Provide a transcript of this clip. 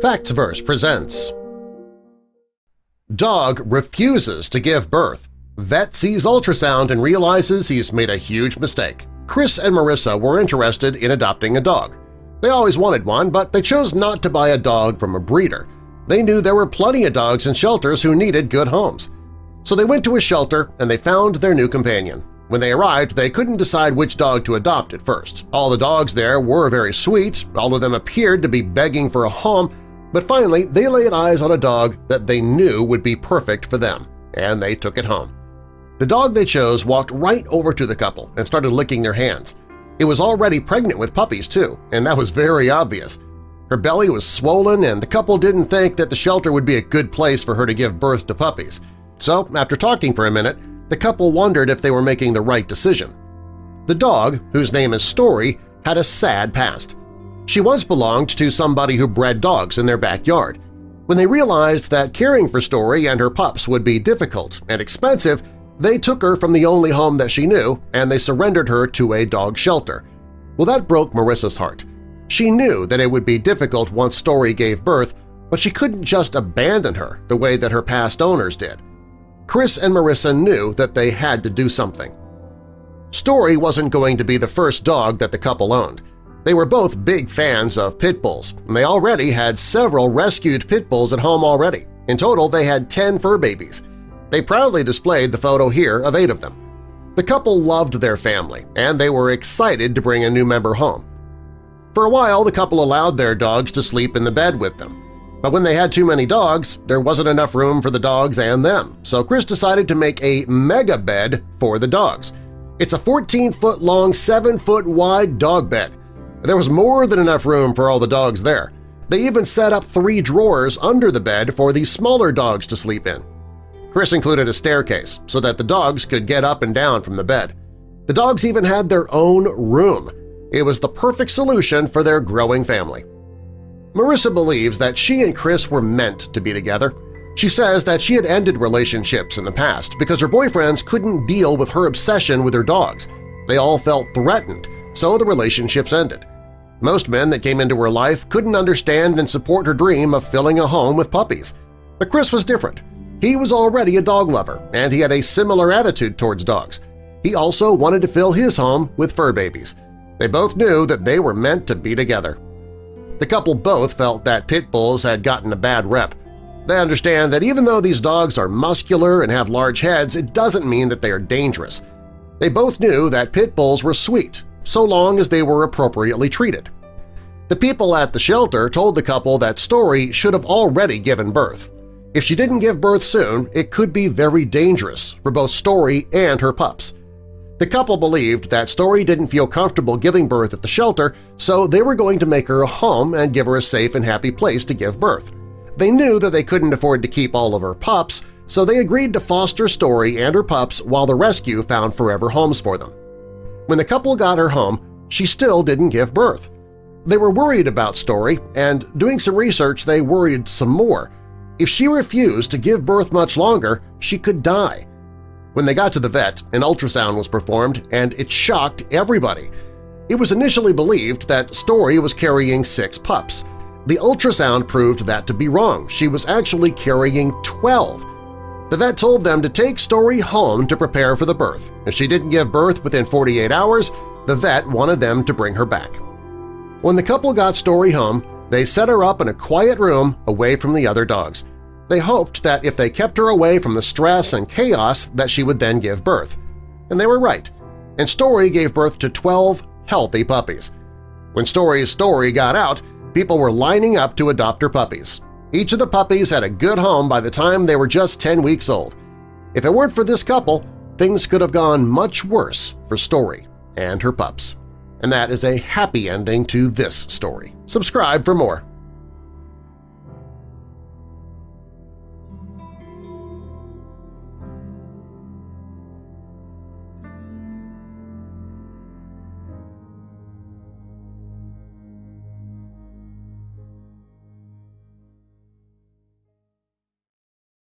Factsverse presents Dog refuses to give birth. Vet sees ultrasound and realizes he's made a huge mistake. Chris and Marissa were interested in adopting a dog. They always wanted one, but they chose not to buy a dog from a breeder. They knew there were plenty of dogs in shelters who needed good homes. So they went to a shelter and they found their new companion. When they arrived, they couldn't decide which dog to adopt at first. All the dogs there were very sweet, all of them appeared to be begging for a home, but finally they laid eyes on a dog that they knew would be perfect for them, and they took it home. The dog they chose walked right over to the couple and started licking their hands. It was already pregnant with puppies, too, and that was very obvious. Her belly was swollen, and the couple didn't think that the shelter would be a good place for her to give birth to puppies. So, after talking for a minute, the couple wondered if they were making the right decision. The dog, whose name is Story, had a sad past. She once belonged to somebody who bred dogs in their backyard. When they realized that caring for Story and her pups would be difficult and expensive, they took her from the only home that she knew and they surrendered her to a dog shelter. Well, that broke Marissa's heart. She knew that it would be difficult once Story gave birth, but she couldn't just abandon her the way that her past owners did. Chris and Marissa knew that they had to do something. Story wasn't going to be the first dog that the couple owned. They were both big fans of pit bulls, and they already had several rescued pit bulls at home already. In total, they had 10 fur babies. They proudly displayed the photo here of 8 of them. The couple loved their family, and they were excited to bring a new member home. For a while, the couple allowed their dogs to sleep in the bed with them. But when they had too many dogs, there wasn't enough room for the dogs and them, so Chris decided to make a mega bed for the dogs. It's a 14-foot-long, 7-foot-wide dog bed. There was more than enough room for all the dogs there. They even set up 3 drawers under the bed for the smaller dogs to sleep in. Chris included a staircase so that the dogs could get up and down from the bed. The dogs even had their own room. It was the perfect solution for their growing family. Marissa believes that she and Chris were meant to be together. She says that she had ended relationships in the past because her boyfriends couldn't deal with her obsession with her dogs. They all felt threatened, so the relationships ended. Most men that came into her life couldn't understand and support her dream of filling a home with puppies. But Chris was different. He was already a dog lover, and he had a similar attitude towards dogs. He also wanted to fill his home with fur babies. They both knew that they were meant to be together. The couple both felt that pit bulls had gotten a bad rep. They understand that even though these dogs are muscular and have large heads, it doesn't mean that they are dangerous. They both knew that pit bulls were sweet, so long as they were appropriately treated. The people at the shelter told the couple that Story should have already given birth. If she didn't give birth soon, it could be very dangerous for both Story and her pups. The couple believed that Story didn't feel comfortable giving birth at the shelter, so they were going to make her a home and give her a safe and happy place to give birth. They knew that they couldn't afford to keep all of her pups, so they agreed to foster Story and her pups while the rescue found forever homes for them. When the couple got her home, she still didn't give birth. They were worried about Story, and doing some research they worried some more. If she refused to give birth much longer, she could die. When they got to the vet, an ultrasound was performed, and it shocked everybody. It was initially believed that Story was carrying 6 pups. The ultrasound proved that to be wrong. She was actually carrying 12. The vet told them to take Story home to prepare for the birth. If she didn't give birth within 48 hours, the vet wanted them to bring her back. When the couple got Story home, they set her up in a quiet room away from the other dogs. They hoped that if they kept her away from the stress and chaos that she would then give birth. And they were right, and Story gave birth to 12 healthy puppies. When Story's story got out, people were lining up to adopt her puppies. Each of the puppies had a good home by the time they were just 10 weeks old. If it weren't for this couple, things could have gone much worse for Story and her pups. And that is a happy ending to this story. Subscribe for more.